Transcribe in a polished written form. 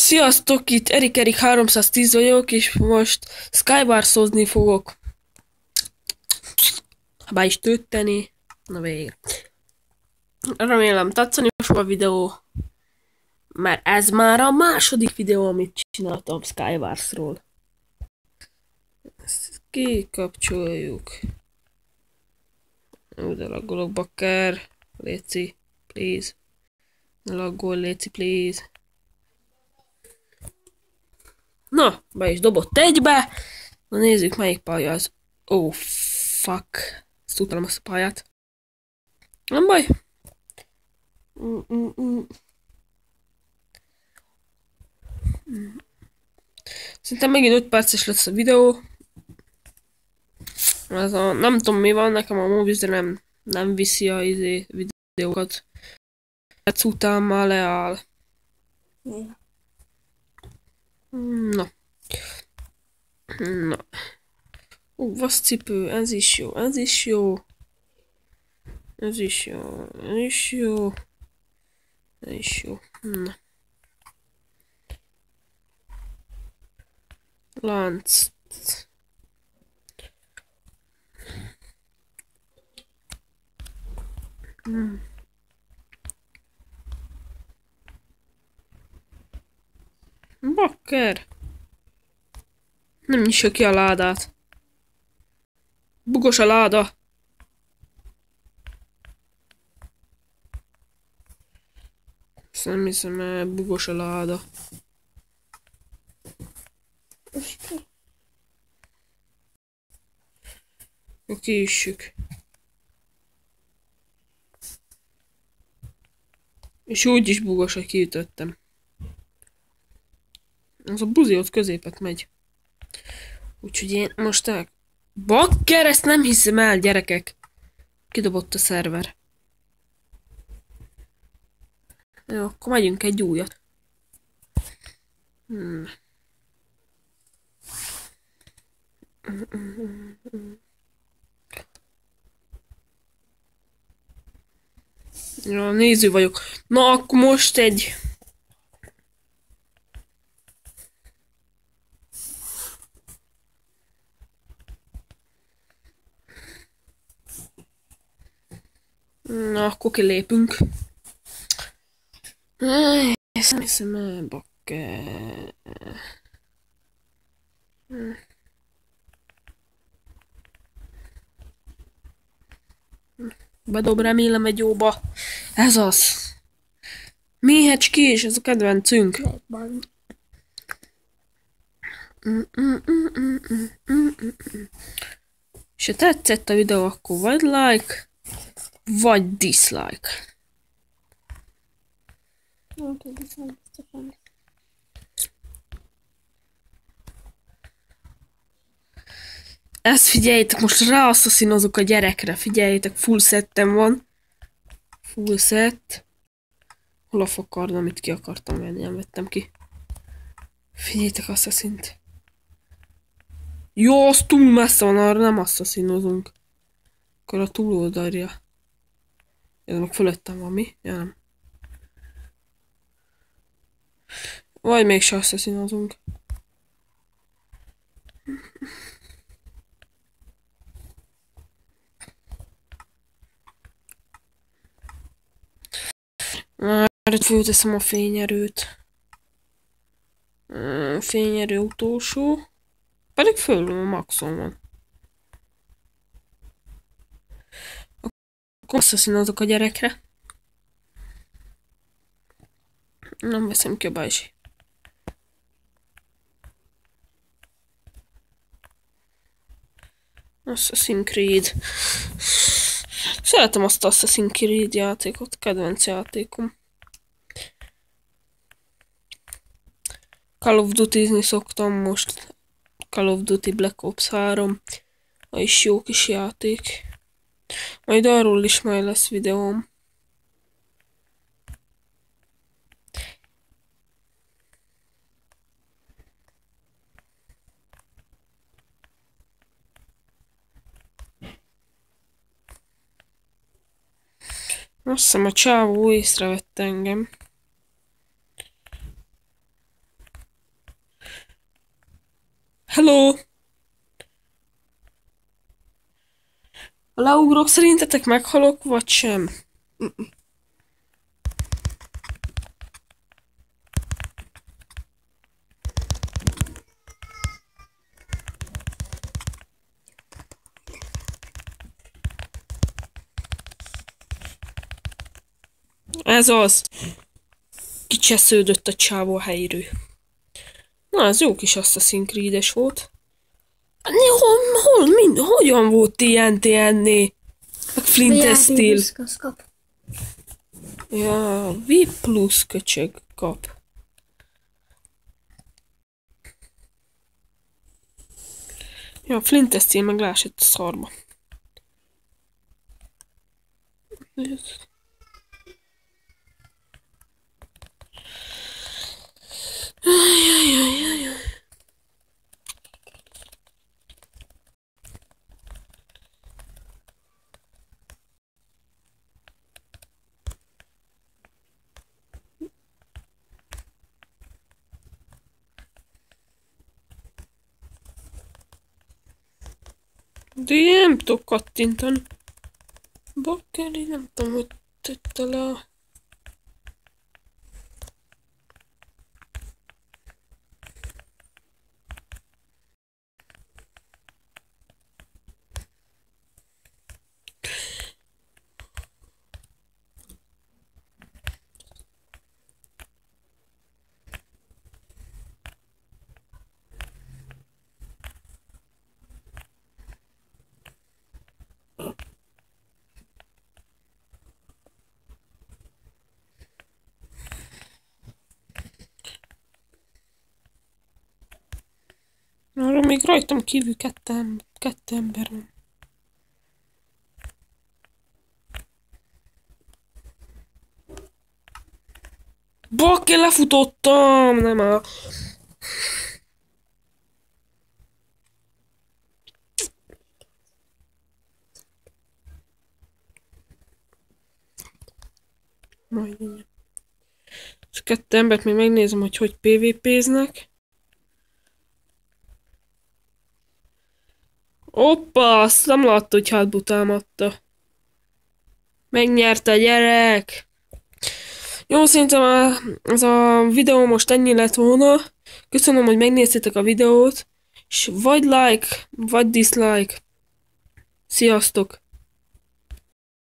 Sziasztok, itt Erik 310 vagyok, és most Skywars-ozni fogok. Ha be is tölteni. Na végre. Remélem tetszeni fog a videó, mert ez már a második videó, amit csináltam Skywars-ról. Ezt kikapcsoljuk. Jó, de laggolok, bakker. Léci, please. Ne laggol, Léci, please. Na, be is dobott egybe. Na nézzük, melyik pálya az. Oh, fuck. Ezt tudtam azt a pályát. Nem baj. Szerintem megint 5 perces lesz a videó. Ez a, nem tudom mi van, nekem a Movies nem viszi a videókat. Ez után már leáll. Na. Na. Vasszcipő, ez is jó, ez is jó. Ez is jó, ez is jó. Ez is jó. Na. Lánc. Bakker. Nem nyissa ki a ládát. Bugos a láda. Ezt nem hiszem el, bugos a láda. Kiüssük. És úgy is bugos, hogy kiütöttem. Az a buzi ott középet megy. Úgyhogy én most Bakker, ezt nem hiszem el, gyerekek. Kidobott a szerver. Jó, akkor megyünk egy újat. Ja, néző vagyok. Na, akkor most egy... Na, akkor kilépünk. Ezt nem hiszem el, bakker. Bedob, remélem egy jóba. Ez az. Méhecskés, ez a kedvencünk. És ha tetszett a videó, akkor vagy like, vagy dislike. Ezt figyeljétek, most ráasszaszínozok a gyerekre, figyeljétek, full settem van. Full set. Hol a fokarda, amit ki akartam venni, nem vettem ki. Figyeljétek asszaszint. Jó, az túl messze van, arra nem asszaszínozunk. Akkor a túloldalja. Ez meg fölöttem van, mi? Ja, nem. Vagy mégse asszaszínozunk. Már fölteszem a fényerőt. Fényerő utolsó. Pedig fölül a maxon van. Akkor asszaszínozok a gyerekre. Nem veszem ki a bajsi. Assassin's Creed. Szeretem azt Assassin's Creed játékot, kedvenc játékom. Call of Duty-zni szoktam most. Call of Duty Black Ops 3. Az is jó kis játék. Majd arról is majd lesz videóm. Azt hiszem a csávó észrevette engem. Hello! Ha leugrok, szerintetek meghalok, vagy sem? Ez az. Kicsesződött a csávó a helyről. Na, ez jó kis Assassin's Creed-es volt. Hogyan volt TNT-enné? Meg Flint Steel. Ja, V plusz köcsög kap. Ja, Flint Steel meg lásett a szarba. De én nem tudok kattintani. Bakkeli, nem tudom, hogy tette le. Arra még rajtam kívül kettő ember van. Bakker, lefutottam! Nem áll. Majd így. És kettő embert még megnézem, hogy PvP-znek. Hoppa, azt nem látta, hogy hátbutámadta. Megnyerte a gyerek! Jó, szerintem ez a videó most ennyi lett volna. Köszönöm, hogy megnéztétek a videót. És vagy like, vagy dislike. Sziasztok!